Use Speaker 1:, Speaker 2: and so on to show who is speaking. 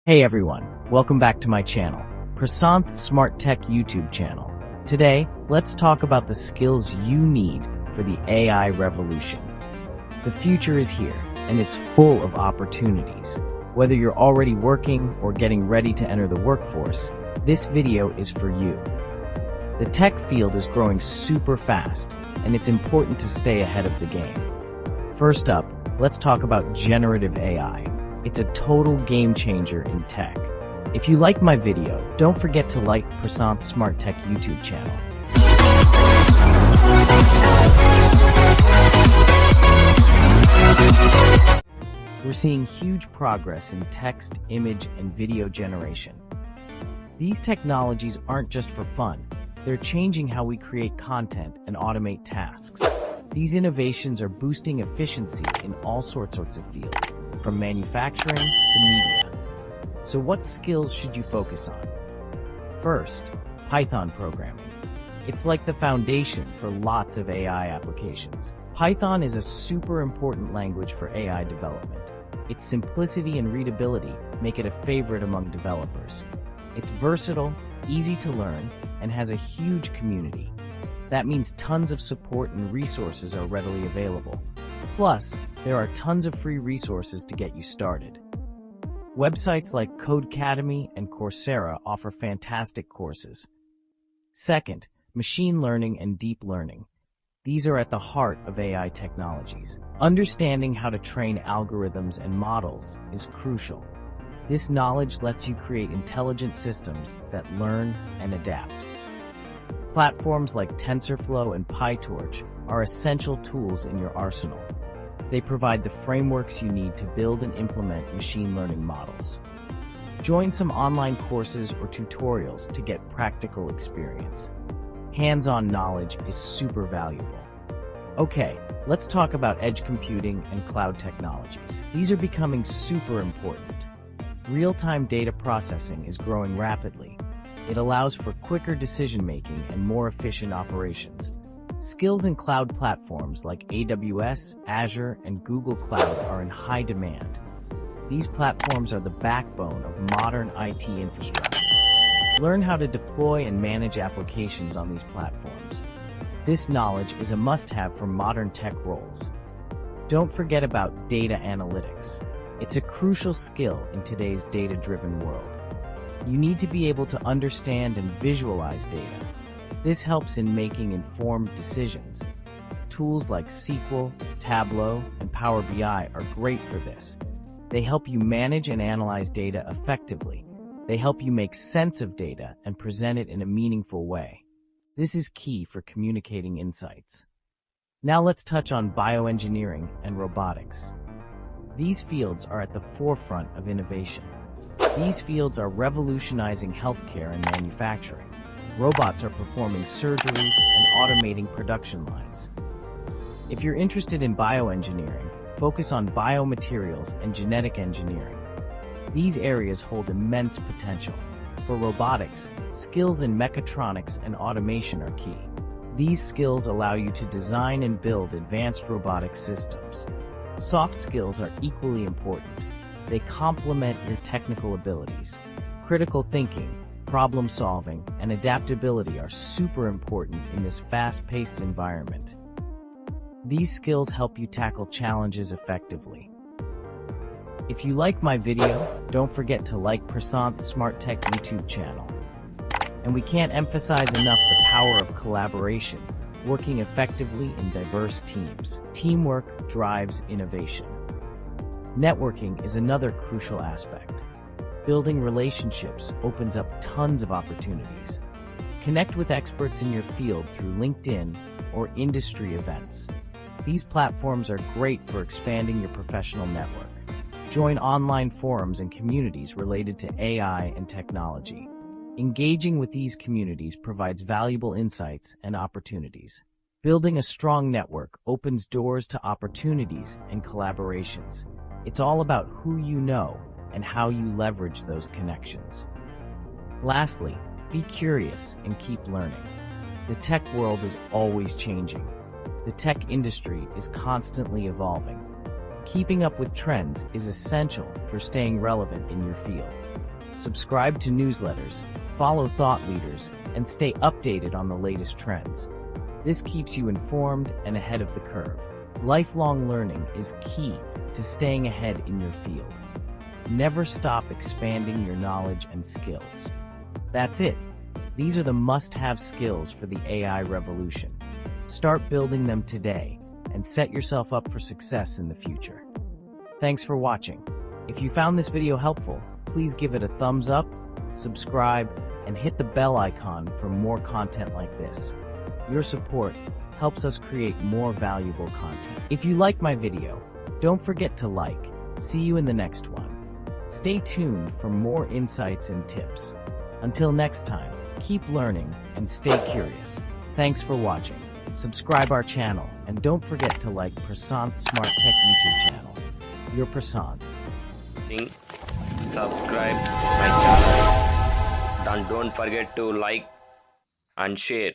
Speaker 1: Hey everyone, welcome back to my channel, Prasanth Smart Tech YouTube channel. Today, let's talk about the skills you need for the AI revolution. The future is here, and it's full of opportunities. Whether you're already working or getting ready to enter the workforce, this video is for you. The tech field is growing super fast, and it's important to stay ahead of the game. First up, let's talk about generative AI. It's a total game changer in tech. If you like my video, don't forget to like Prasanth Smart Tech YouTube channel. We're seeing huge progress in text, image, and video generation. These technologies aren't just for fun. They're changing how we create content and automate tasks. These innovations are boosting efficiency in all sorts of fields, from manufacturing to media. So what skills should you focus on? First, Python programming. It's like the foundation for lots of AI applications. Python is a super important language for AI development. Its simplicity and readability make it a favorite among developers. It's versatile, easy to learn, and has a huge community. That means tons of support and resources are readily available. Plus, there are tons of free resources to get you started. Websites like Codecademy and Coursera offer fantastic courses. Second, machine learning and deep learning. These are at the heart of AI technologies. Understanding how to train algorithms and models is crucial. This knowledge lets you create intelligent systems that learn and adapt. Platforms like TensorFlow and PyTorch are essential tools in your arsenal. They provide the frameworks you need to build and implement machine learning models. Join some online courses or tutorials to get practical experience. Hands-on knowledge is super valuable. Okay, let's talk about edge computing and cloud technologies. These are becoming super important. Real-time data processing is growing rapidly. It allows for quicker decision-making and more efficient operations. Skills in cloud platforms like AWS, Azure, and Google Cloud are in high demand. These platforms are the backbone of modern IT infrastructure. Learn how to deploy and manage applications on these platforms. This knowledge is a must-have for modern tech roles. Don't forget about data analytics. It's a crucial skill in today's data-driven world. You need to be able to understand and visualize data. This helps in making informed decisions. Tools like SQL, Tableau, and Power BI are great for this. They help you manage and analyze data effectively. They help you make sense of data and present it in a meaningful way. This is key for communicating insights. Now let's touch on bioengineering and robotics. These fields are at the forefront of innovation. These fields are revolutionizing healthcare and manufacturing. Robots are performing surgeries and automating production lines. If you're interested in bioengineering, focus on biomaterials and genetic engineering. These areas hold immense potential. For robotics, skills in mechatronics and automation are key. These skills allow you to design and build advanced robotic systems. Soft skills are equally important. They complement your technical abilities. Critical thinking, problem solving, and adaptability are super important in this fast-paced environment. These skills help you tackle challenges effectively. If you like my video, don't forget to like Prasanth Smart Tech YouTube channel. And we can't emphasize enough the power of collaboration, working effectively in diverse teams. Teamwork drives innovation. Networking is another crucial aspect. Building relationships opens up tons of opportunities. Connect with experts in your field through LinkedIn or industry events. These platforms are great for expanding your professional network. Join online forums and communities related to AI and technology. Engaging with these communities provides valuable insights and opportunities. Building a strong network opens doors to opportunities and collaborations. It's all about who you know and how you leverage those connections. Lastly, be curious and keep learning. The tech world is always changing. The tech industry is constantly evolving. Keeping up with trends is essential for staying relevant in your field. Subscribe to newsletters, follow thought leaders, and stay updated on the latest trends. This keeps you informed and ahead of the curve. Lifelong learning is key to staying ahead in your field. Never stop expanding your knowledge and skills. That's it. These are the must-have skills for the AI revolution. Start building them today and set yourself up for success in the future. Thanks for watching. If you found this video helpful, please give it a thumbs up, subscribe, and hit the bell icon for more content like this. Your support helps us create more valuable content. If you like my video, don't forget to like. See you in the next one. Stay tuned for more insights and tips. Until next time, keep learning and stay curious. Thanks for watching. Subscribe our channel and don't forget to like Prashanth Smart Tech YouTube channel. Your Prashanth.
Speaker 2: Subscribe my channel and don't forget to like and share.